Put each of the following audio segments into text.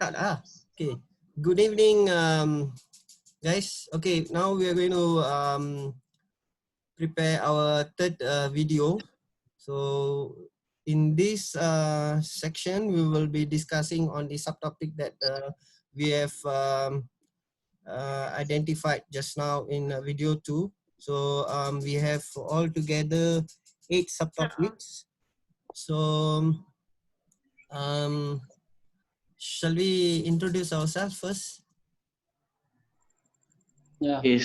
Start. Okay. Good evening, guys. Okay, now we are going to prepare our third video. So in this section, we will be discussing on the subtopic that we have identified just now in video 2. So we have altogether 8 subtopics. So shall we introduce ourselves first? Yeah. Okay.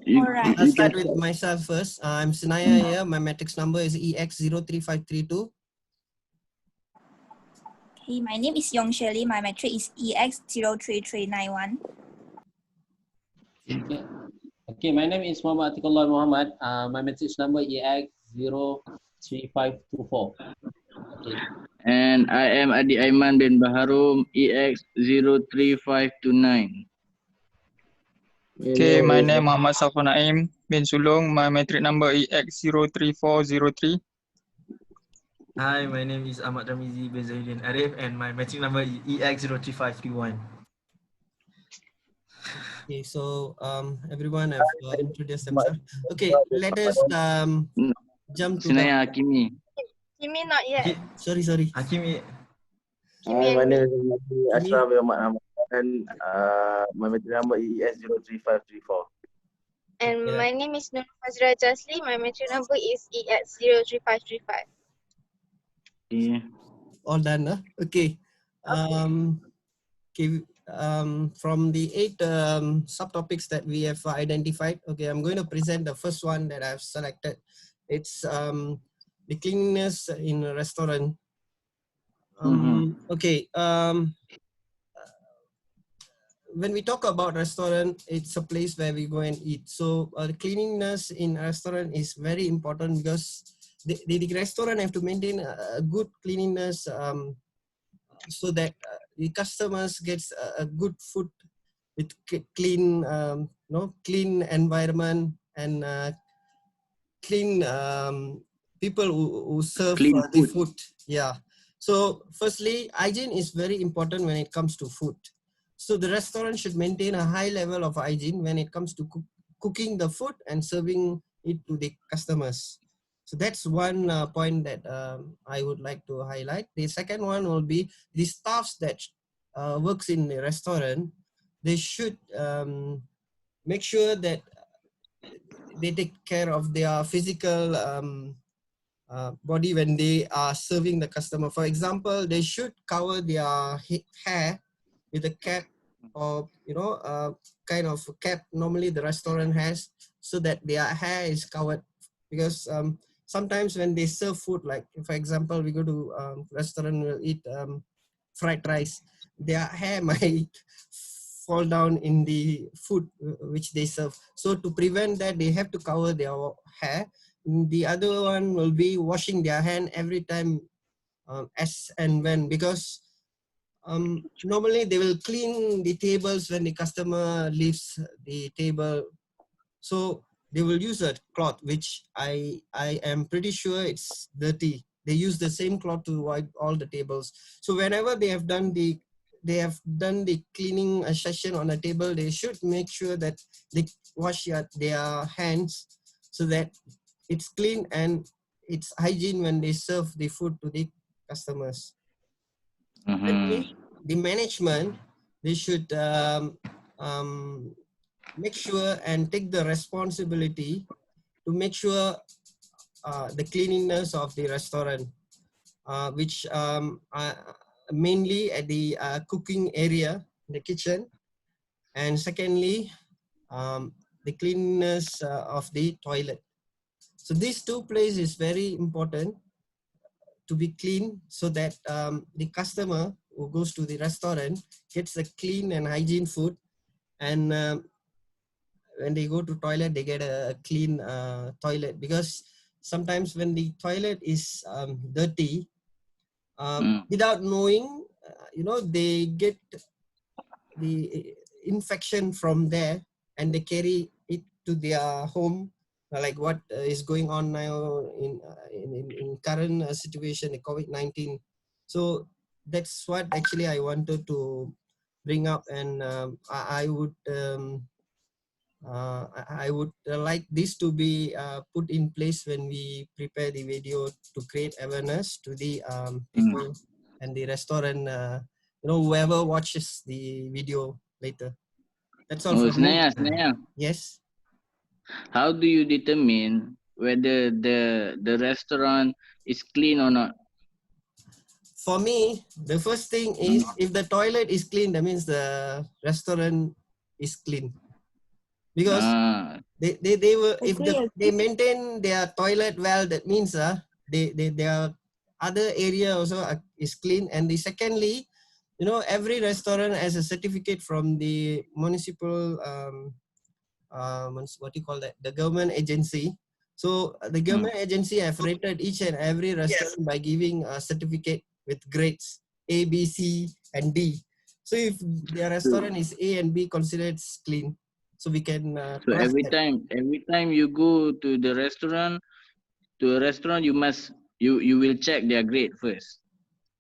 Alright. I'll start with myself first. I'm Sinniah here. My matrix number is EX03532. Okay, my name is Shaliy. My matrix is EX03391. Okay, my name is Mohd Ahmad. My matrix number EX03524. Okay. And I am AIMAN bin BAHAROM EX03529. Okay, my name Muhammad Safwan Naim bin Sulong. My matric number EX03403. Hi, my name is Ahmad Tarmizi bin Zainudin Ariff, and my matric number is EX03531. Okay, so everyone have introduced themselves. Okay, let us jump to Sinniah HAKIMI. Kimi not yet. Sorry. HAKIMI. Hi, my name is ASYRAF and my matric number is ES03534. And Yeah. my name is Nurul Jasli. My matrix number is EX03535. Okay. All done, huh? Okay. Okay. From the 8 subtopics that we have identified, okay, I'm going to present the first one that I've selected. It's the cleanliness in a restaurant. Okay. When we talk about restaurant, it's a place where we go and eat. So the cleanliness in a restaurant is very important because the restaurant have to maintain a good cleanliness so that the customers gets a good food with clean, clean environment and clean people who serve Clean the food. food. Yeah. So firstly, hygiene is very important when it comes to food. So the restaurant should maintain a high level of hygiene when it comes to cooking the food and serving it to the customers. So that's one point that I would like to highlight. The second one will be the staffs that works in the restaurant. They should make sure that they take care of their physical body when they are serving the customer. For example, they should cover their hair with a cap or kind of cap normally the restaurant has, so that their hair is covered, because sometimes when they serve food, like for example we go to restaurant, we'll eat fried rice, their hair might fall down in the food which they serve. So to prevent that, they have to cover their hair. The other one will be washing their hand every time as and when, because normally they will clean the tables when the customer leaves the table. So they will use a cloth, which I am pretty sure it's dirty. They use the same cloth to wipe all the tables. So whenever they have done the cleaning session on a table, they should make sure that they wash their hands so that it's clean and it's hygiene when they serve the food to the customers. Secondly, the management, they should make sure and take the responsibility to make sure the cleanliness of the restaurant, which mainly at the cooking area, the kitchen, and secondly, the cleanliness of the toilet. So these two places is very important to be clean, so that the customer who goes to the restaurant gets a clean and hygiene food, and when they go to toilet, they get a clean toilet, because sometimes when the toilet is dirty, without knowing, they get the infection from there and they carry it to their home, like what is going on now in current situation, the COVID-19. So that's what actually I wanted to bring up, and I would like this to be put in place when we prepare the video to create awareness to the people and the restaurant, whoever watches the video later. That's all from me. Sinniah, Yes. how do you determine whether the restaurant is clean or not? For me, the first thing is if the toilet is clean, that means the restaurant is clean. Because they were, if they maintain their toilet well, that means their other area also is clean. And the secondly, every restaurant has a certificate from the municipal what do you call that, the government agency. So the government agency have rated each and every restaurant by giving a certificate with grades A, B, C, and D. So if their restaurant is A and B, considered clean. So we can So trust every them. time you go to a restaurant, you will check their grade first.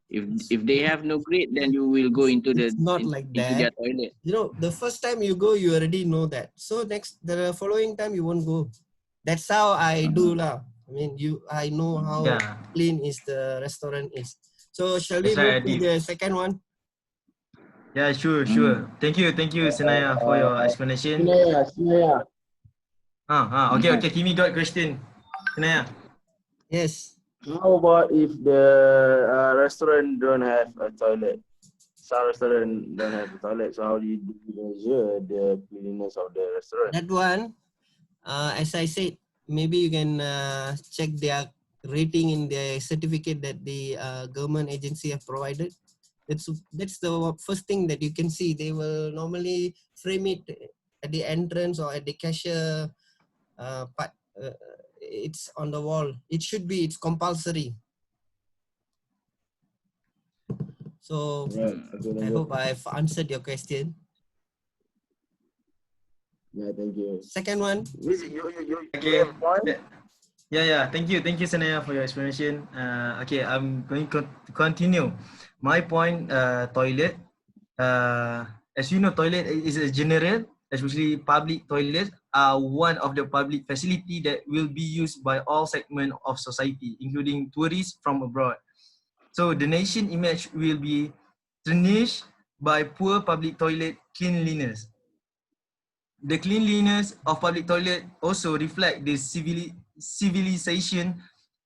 If they have no grade, then you will go into It's not like into their that. toilet. The first time you go, you already know that. So the following time you won't go. That's how I do lah. I mean, I know how clean is the restaurant is. So shall we move to the second one? Yeah, sure. Thank you, Sinniah, for your explanation. Sinniah. Okay, Kimi got question. Sinniah. Yes. How about if the restaurant don't have a toilet? Some restaurant don't have a toilet, so how do you measure the cleanliness of the restaurant? That one, as I said, maybe you can check their rating in the certificate that the government agency have provided. That's the first thing that you can see. They will normally frame it at the entrance or at the cashier part. It's on the wall. It should be. It's compulsory. So I hope I've answered your question. Yeah, thank you. Second one. Okay. Yeah. Thank you, Sinniah, for your explanation. Okay, I'm going to continue. My point, toilet. As you know, toilet is a general, especially public toilets are one of the public facility that will be used by all segments of society, including tourists from abroad. So the nation image will be tarnished by poor public toilet cleanliness. The cleanliness of public toilet also reflect the civilization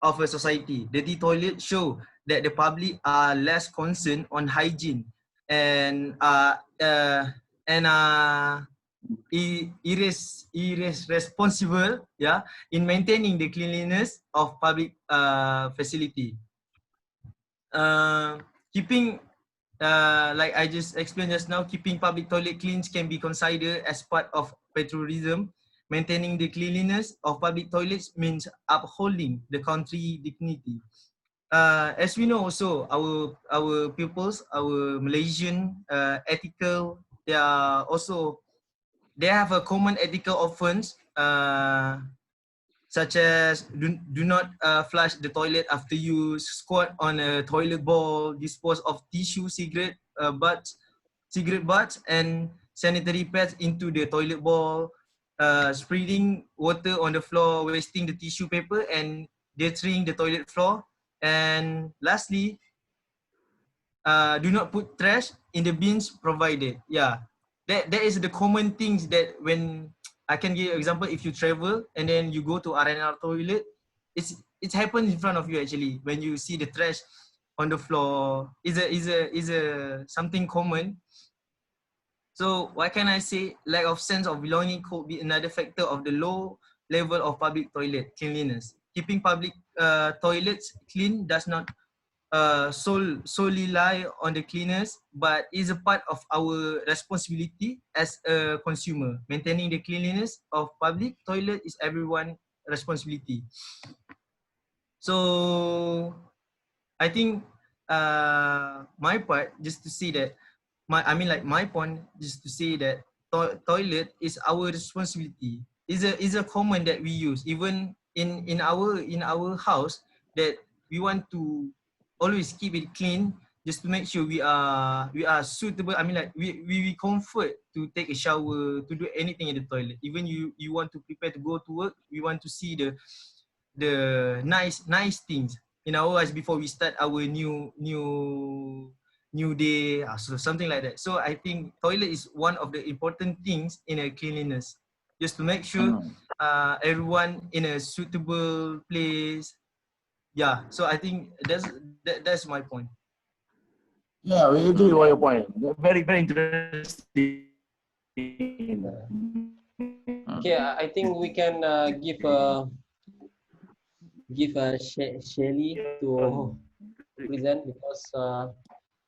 of a society. Dirty toilets show that the public are less concerned on hygiene and irresponsible in maintaining the cleanliness of public facility. Keeping like I just explained just now, keeping public toilet clean can be considered as part of patriotism. Maintaining the cleanliness of public toilets means upholding the country dignity. As we know also, our pupils, our Malaysian ethical, they have a common ethical offense, such as do not flush the toilet after use, squat on a toilet bowl, dispose of tissue, cigarette butts, and sanitary pads into the toilet bowl, spreading water on the floor, wasting the tissue paper, and littering the toilet floor. And lastly, do not put trash in the bins provided. Yeah, that is the common things that when I can give an example. If you travel and then you go to R&R toilet, it happens in front of you actually. When you see the trash on the floor, is a something common. So what can I say? Lack of sense of belonging could be another factor of the low level of public toilet cleanliness. Keeping public toilets clean does not solely lie on the cleaners, but is a part of our responsibility as a consumer. Maintaining the cleanliness of public toilet is everyone's responsibility. So I think my part, just to say that, my point, just to say that toilet is our responsibility. Is a common that we use even in our house, that we want to always keep it clean. just to make sure we are suitable. I mean, like we comfort to take a shower, to do anything in the toilet. Even you want to prepare to go to work, we want to see the nice things in our eyes before we start our new day, so something like that. So I think toilet is one of the important things in a cleanliness, just to make sure everyone in a suitable place. Yeah, so I think that's my point. Yeah, we agree with your point. Very, very interesting. Okay, I think we can give Shaliy to present, because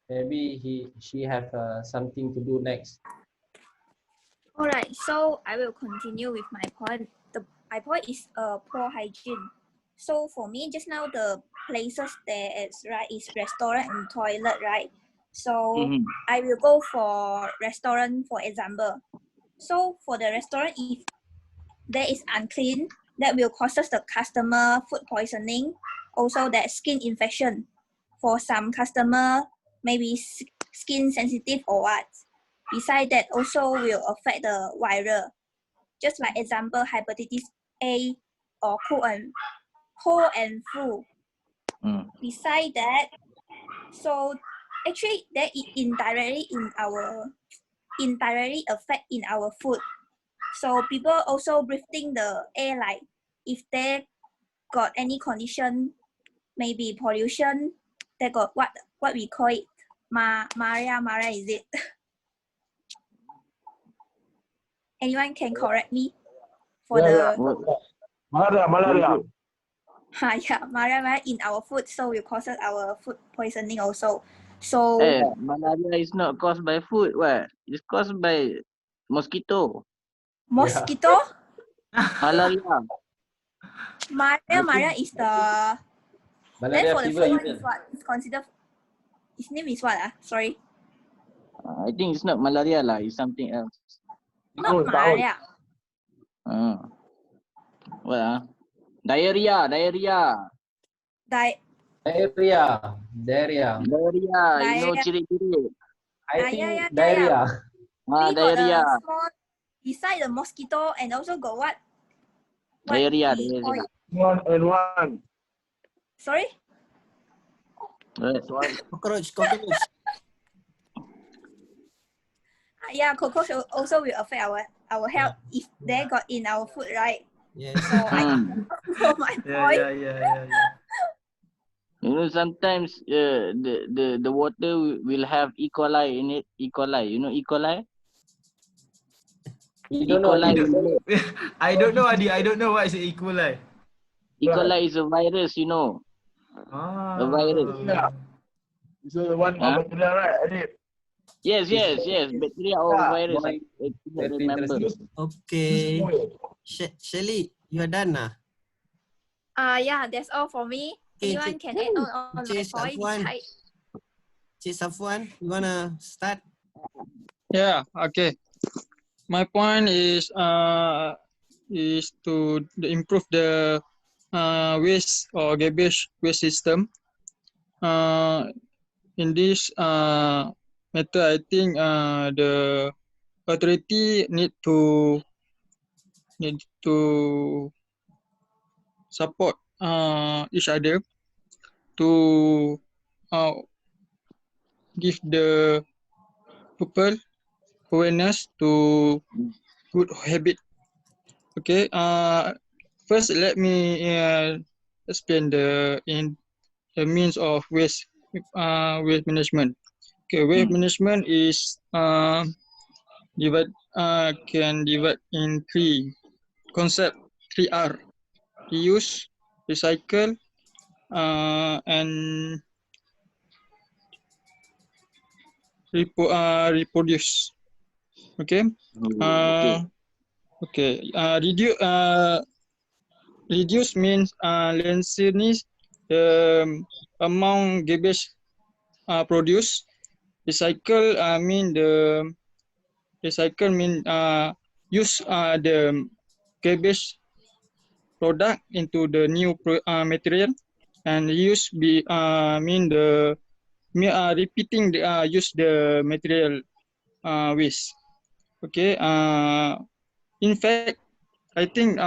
maybe she have something to do next. All right, so I will continue with my point. My point is poor hygiene. So for me, just now the places there is restaurant and toilet, right? So I will go for restaurant, for example. So for the restaurant, if there is unclean, that will causes the customer food poisoning, also that skin infection. For some customer, maybe skin sensitive or what. Besides that, also will affect the viral. Just like example, hepatitis A or cold and flu. Besides that, so actually that it indirectly affect in our food. So people also breathing the air, like if they got any condition, maybe pollution, they got what we call it, Maria is it? Anyone can correct me for Malaria. Yeah, Maria in our food, so will cause our food poisoning also. So Malaria is not caused by food, what? It's caused by mosquito. mosquito? Malaria. Maria is the. Then Malaria for the fever, food one is what? It's considered. His name is what? Sorry. I think it's not malaria lah. It's something else. Not malaria. What? Diarrhea. Diarrhea. You know, ciri-ciri. I think Yeah. diarrhea. We got Diarrhea. a small beside the mosquito, and also got what? Diarrhea. One. Sorry? Cockroach. Yeah, cockroach also will affect our health if they got in our food, right? Yes. So I think that's my point. Yeah. You know, sometimes the water will have E. coli in it. E. coli. You know E. coli? You don't know. I don't know, Adi. I don't know what is E. coli. E. coli is a virus, you know. A virus. Yeah. So the one bacteria, right? Ariff? Yes. Bacteria or virus. I Very don't remember. Okay. Shaliy, you are done now. Yeah, that's all for me. Anyone can add on my point beside. Safwan, you wanna start? Yeah, okay. My point is to improve the waste or garbage waste system. In this matter, I think the authority need to support each other to give the people awareness to good habit. Okay. First, let me explain the means of waste management. Okay, waste management is can divide in three concept, 3R: reuse, recycle, and reproduce. Okay. Reduce means lessens the amount garbage produced. Recycle mean use the garbage product into the new material, and reuse mean the repeating use the material waste. Okay. In fact, I think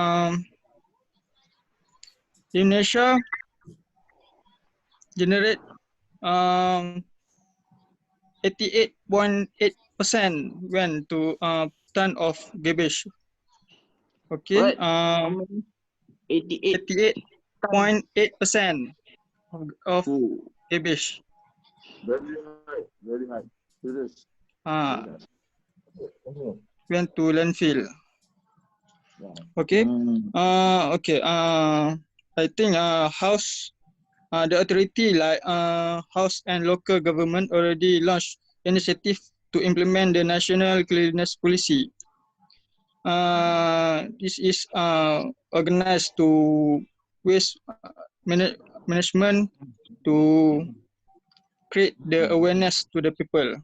Indonesia generate 88.8% went to ton of garbage. Okay. What? How many? 88. 88.8% of Oh. garbage. Very high, very high. Serious. Went to landfill. Yeah. Okay. Mm. Okay. I think the authority like house and local government already launched initiative to implement the national cleanliness policy. This is organized to waste management to create the awareness to the people,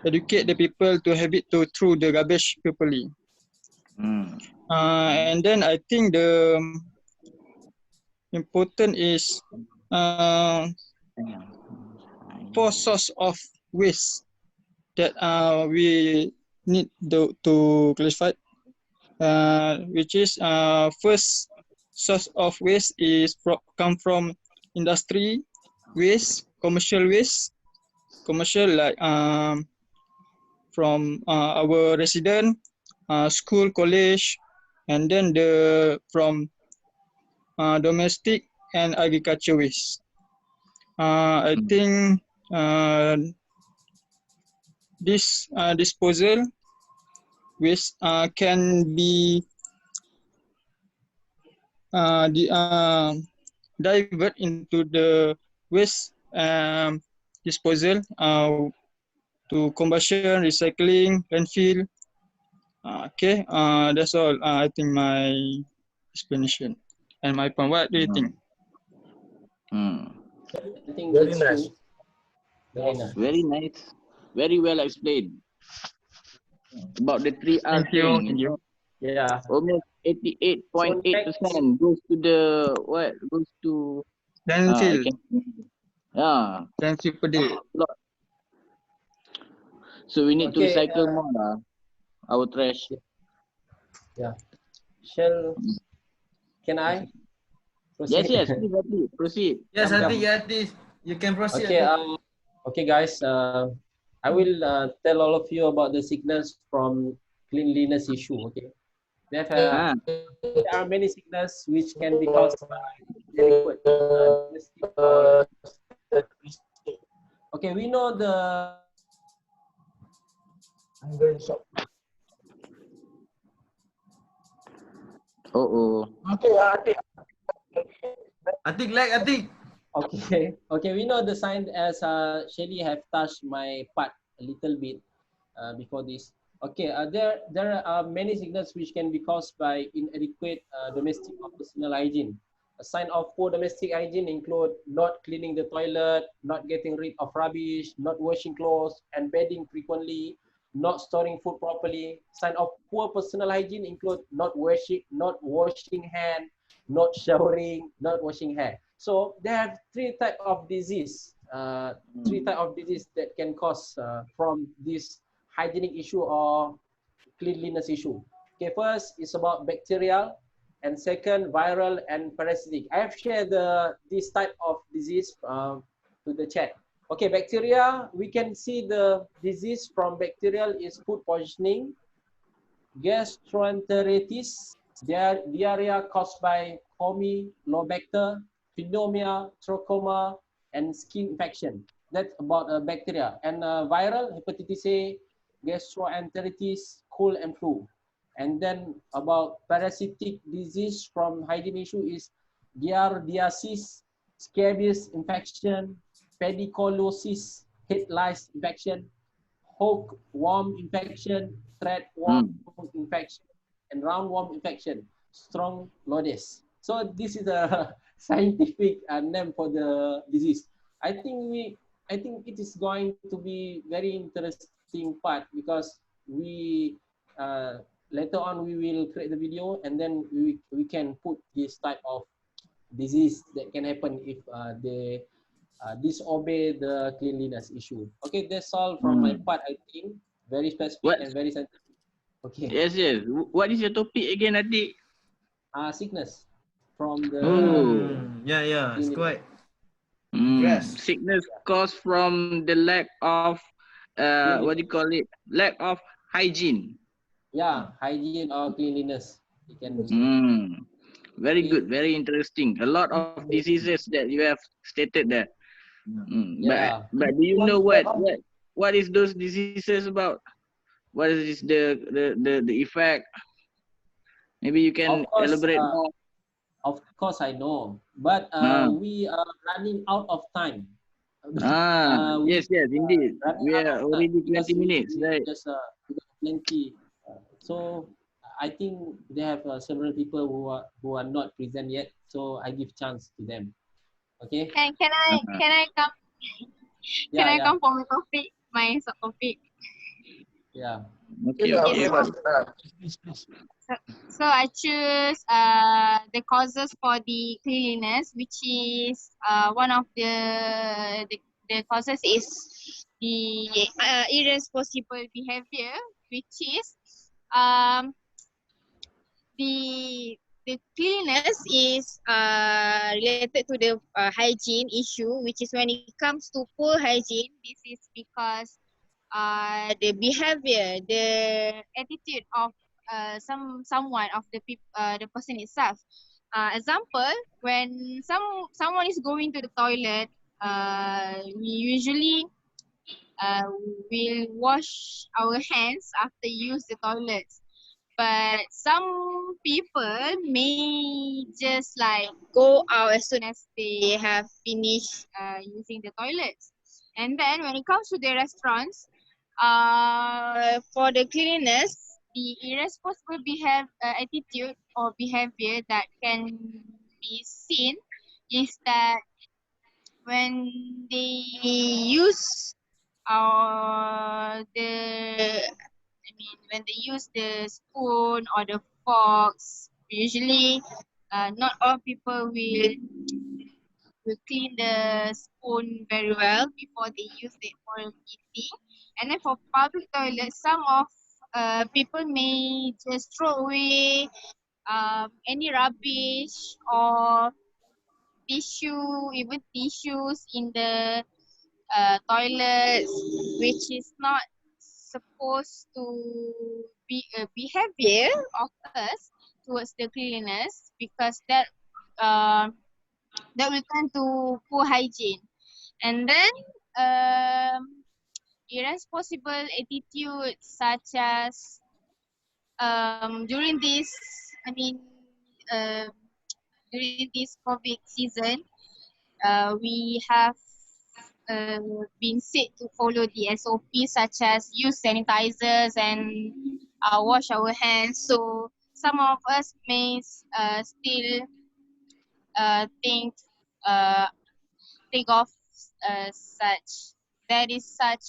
educate the people to habit to throw the garbage properly. And then I think the important is four source of waste that we need to classify, which is first source of waste is come from industry waste, commercial waste, commercial like from our resident, school, college, and then the from domestic and agriculture waste. I think this disposal waste can be divert into the waste disposal to combustion, recycling, landfill. Okay, that's all. I think my explanation and my point. What do you think? I think Very it's nice. true. Very nice. Very nice. Very well explained. About the 3R Thank you. thing. Thank you. Yeah. Almost 88.8% goes to the what? Goes to Landfill. Landfill per day. Lot. So we need to Okay, recycle more our trash. Yeah. Can I Yes, proceed? yes. Please, Jasli, proceed. Yes, Come, Atik, you can proceed. Okay, Atik. okay, guys. I will tell all of you about the sickness from cleanliness issue. Okay, there are many sickness which can be caused by inadequate domestic or. Okay, we know the. I'm very shocked. Okay, Atik. Okay, we know the sign as Shaliy have touched my part a little bit before this. Okay, there are many sickness which can be caused by inadequate domestic or personal hygiene. A sign of poor domestic hygiene include not cleaning the toilet, not getting rid of rubbish, not washing clothes and bedding frequently, not storing food properly. Sign of poor personal hygiene include not washing hand, not showering, not washing hair. So they have three type of disease, that can cause from this hygienic issue or cleanliness issue. Okay, first is about bacterial, and second viral and parasitic. I have shared this type of disease to the chat. Okay, bacteria, we can see the disease from bacterial is food poisoning, gastroenteritis, diarrhea caused by Campylobacter, pneumonia, trachoma, and skin infection. That's about bacteria. And viral, hepatitis A, gastroenteritis, cold and flu. And then about parasitic disease from hygiene issue is giardiasis, scabies infection, pediculosis, head lice infection, hookworm infection, threadworm infection, and roundworm infection, strong lodes. So this is a scientific name for the disease. I think it is going to be very interesting part because we later on we will create the video and then we can put this type of disease that can happen if they disobey the cleanliness issue. Okay, that's all from my part. I think very specific What? and very scientific. Okay. Yes, yes. What is your topic again, Adik? Sickness from the Yeah, it's cleanliness. quite vast. Sickness caused from the lack of what do you call it? Lack of hygiene. Yeah, hygiene or cleanliness. You can. Very Okay. good, very interesting. A lot of diseases that you have stated there. Yeah. But do you know what is those diseases about? What is the effect? Maybe you can elaborate more. Of course, I know, but we are running out of time. Yes, indeed. Running We out are of time already because 20 minutes, we right? just we got plenty. So I think they have several people who are not present yet. So I give chance to them. Okay. Can I come? Can I come for my topic? My topic. Yeah. Okay. So I choose the causes for the cleanliness, which is one of the causes is the irresponsible behavior, which is the cleanliness is related to the hygiene issue, which is when it comes to poor hygiene. This is because the behavior, the attitude of someone of the person itself. Example, when someone is going to the toilet, we usually will wash our hands after use the toilets. But some people may just like go out as soon as they have finished using the toilets. And then when it comes to the restaurants, for the cleanliness, the irresponsible attitude or behavior that can be seen is that when they use when they use the spoon or the forks, usually not all people will clean the spoon very well before they use it for eating. And then for public toilets, some of people may just throw away any rubbish or even tissues in the toilets, which is not supposed to be a behavior of us towards the cleanliness, because that will turn to poor hygiene. And then irresponsible attitudes such as during this, I mean, during this COVID season, we have been said to follow the SOP, such as use sanitizers and wash our hands. So some of us may still think of such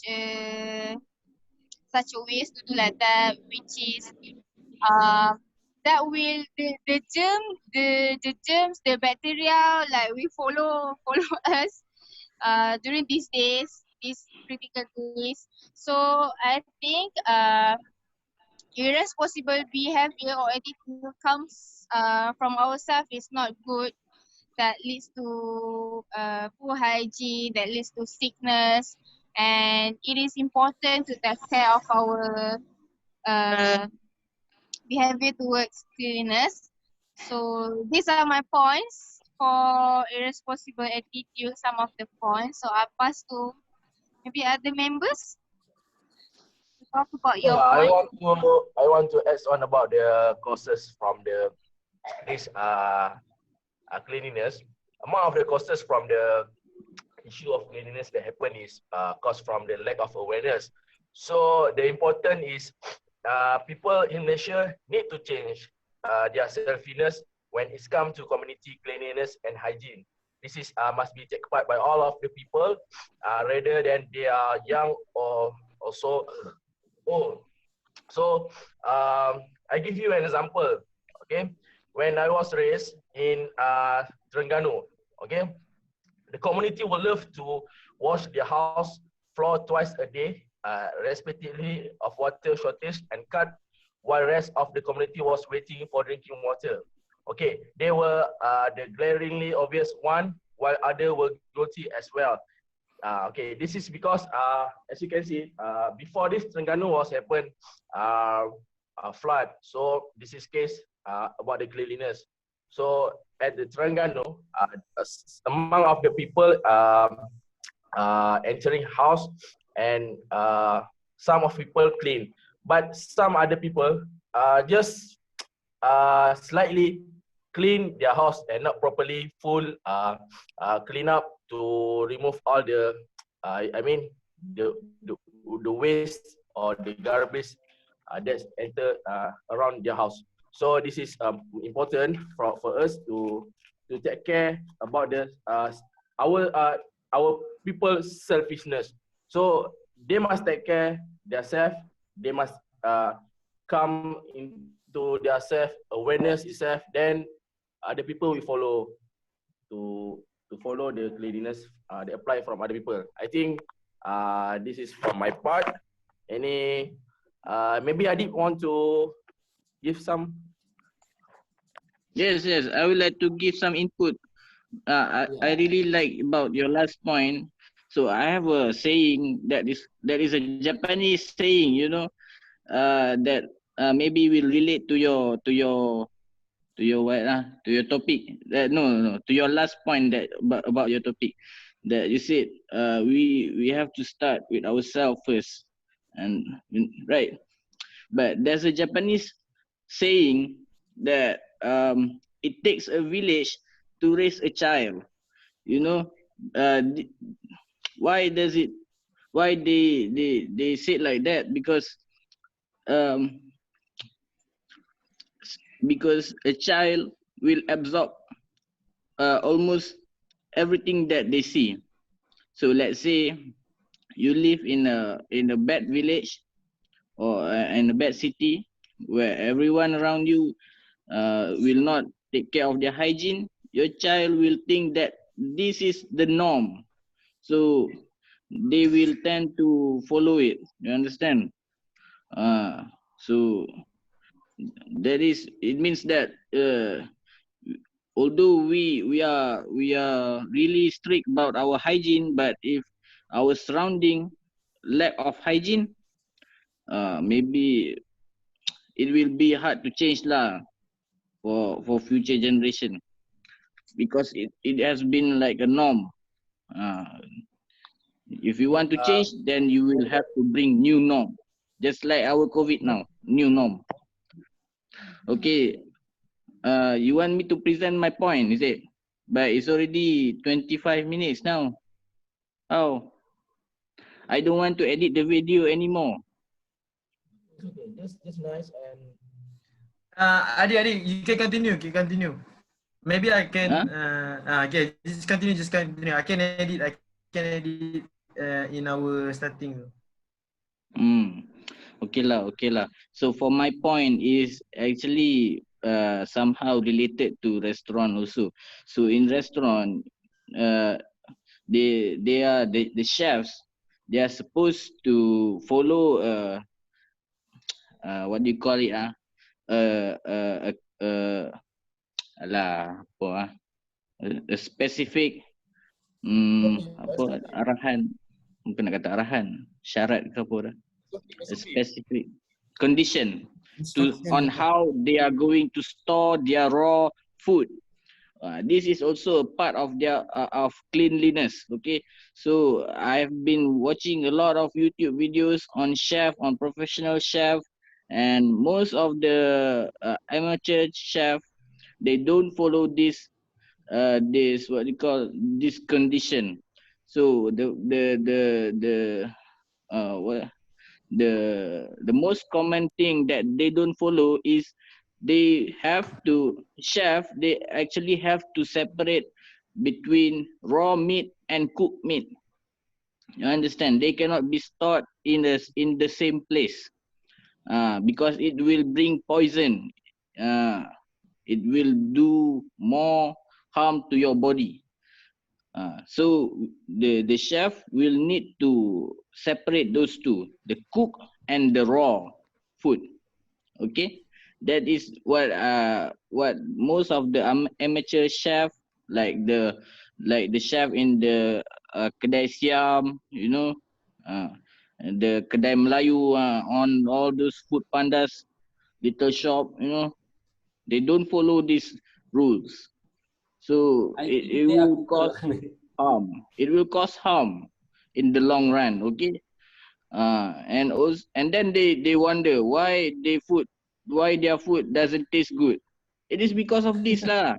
a ways to do like that, which is that will the germs, the bacteria, like we follow us during these days, these critical days. So I think irresponsible behavior or attitude comes from ourselves is not good. That leads to poor hygiene, that leads to sickness, and it is important to take care of our behavior towards cleanliness. So these are my points for irresponsible attitude, some of the points. So I pass to maybe other members to talk about your point. I want to add on about the causes from this cleanliness. Among of the causes from the issue of cleanliness that happen is caused from the lack of awareness. So the important is people in Malaysia need to change their selfishness when it's come to community cleanliness and hygiene. This is must be taken part by all of the people, rather than they are young or also old. So I give you an example. Okay, when I was raised in Terengganu, okay, the community will love to wash their house floor twice a day, respectively of water shortage and cut, while rest of the community was waiting for drinking water. Okay, they were the glaringly obvious one, while others were guilty as well. Okay, this is because as you can see, before this Terengganu was happened, flood. So this is case about the cleanliness. So at the Terengganu, among of the people entering house, and some of people clean, but some other people just slightly clean their house and not properly full clean up to remove all the I mean the waste or the garbage that's enter around their house. So this is important for us to take care about the our people's selfishness. So they must take care themselves. They must come into their self awareness itself. Then other people will follow to follow the cleanliness they apply from other people. I think this is from my part. Any maybe ADIB want to give some? Yes, I would like to give some input. I really like about your last point. So I have a saying that is a Japanese saying, you know, that maybe will relate to your what to your topic. No, to your last point that about your topic, that you said we have to start with ourselves first, and right. But there's a Japanese saying that it takes a village to raise a child. You know, why does it? Why they say it like that? Because a child will absorb almost everything that they see. So let's say you live in a bad village or in a bad city where everyone around you will not take care of their hygiene. Your child will think that this is the norm, so they will tend to follow it. You understand? So it means that although we are really strict about our hygiene, but if our surrounding lack of hygiene, maybe it will be hard to change lah for future generation, because it has been like a norm. If you want to change, then you will have to bring new norm, just like our COVID now, new norm. Okay, you want me to present my point, is it? But it's already 25 minutes now. How? I don't want to edit the video anymore. Okay, just nice. And Adi, you can continue. Maybe I can okay, just continue. I can edit in our starting. Okay lah. So for my point is actually somehow related to restaurant also. So in restaurant, they are the chefs. They are supposed to follow what do you call it a specific arahan, bukan nak kata arahan, syarat ke apa dah, a specific condition on how they are going to store their raw food. This is also a part of their of cleanliness. Okay, so I've been watching a lot of YouTube videos on professional chef, and most of the amateur chef, they don't follow this what you call this condition. So the most common thing that they don't follow is they actually have to separate between raw meat and cooked meat. You understand? They cannot be stored in the same place because it will bring poison. It will do more harm to your body. So the chef will need to separate those two, the cook and the raw food. Okay, that is what most of the amateur chef, like the chef in the kedai siam, you know, uh, the kedai Melayu on all those food pandas, little shop, you know, they don't follow these rules. So I it think they are will cooker. cause harm. It will cause harm in the long run. Okay. And then they wonder why their food doesn't taste good. It is because of this lah.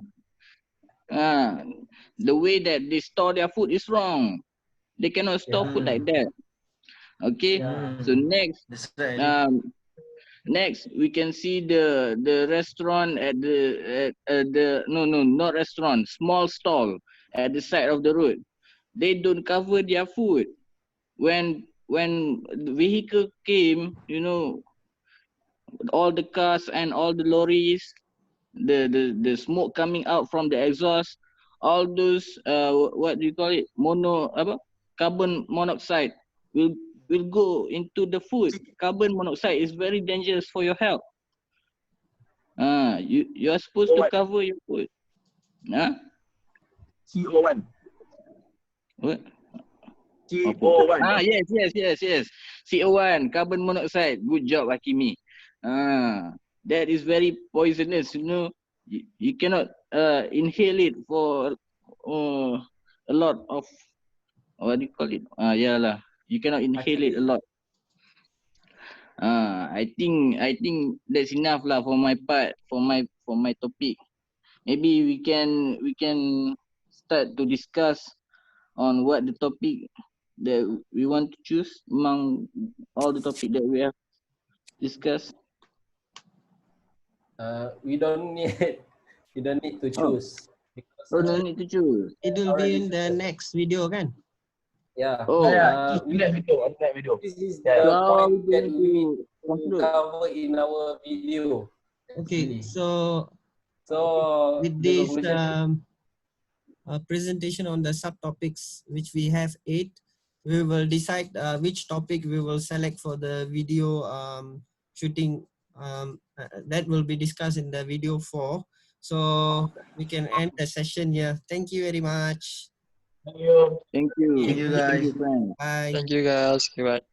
Uh, the way that they store their food is wrong. They cannot store food like that. Okay. Yeah. So next, That's right. next we can see the restaurant at the no not restaurant, small stall at the side of the road. They don't cover their food. When the vehicle came, you know, all the cars and all the lorries, the smoke coming out from the exhaust, all those what do you call it, carbon monoxide will go into the food. Carbon monoxide is very dangerous for your health. You are supposed to cover your food. CO1. What? CO1. Yes. CO1, carbon monoxide. Good job, Hakimi. That is very poisonous. You know, you cannot inhale it for a lot of, what do you call it? Yeah lah. You cannot inhale it a lot. I think that's enough lah for my part, for my topic. Maybe we can start to discuss on what the topic that we want to choose among all the topic that we have discussed. We don't need to choose because No need to choose. It will be in the next video, kan? yeah. Oh, We, That video. this is Yeah. the so point we that going we to need to conclude. cover in our video. Okay, actually. so So with the this conclusion, presentation on the subtopics, which we have 8, we will decide which topic we will select for the video shooting. That will be discussed in the video 4. So we can end the session here. Thank you very much. Thank you. Thank you. Thank you, guys. Thank you, friend. Bye. Thank you guys. Goodbye.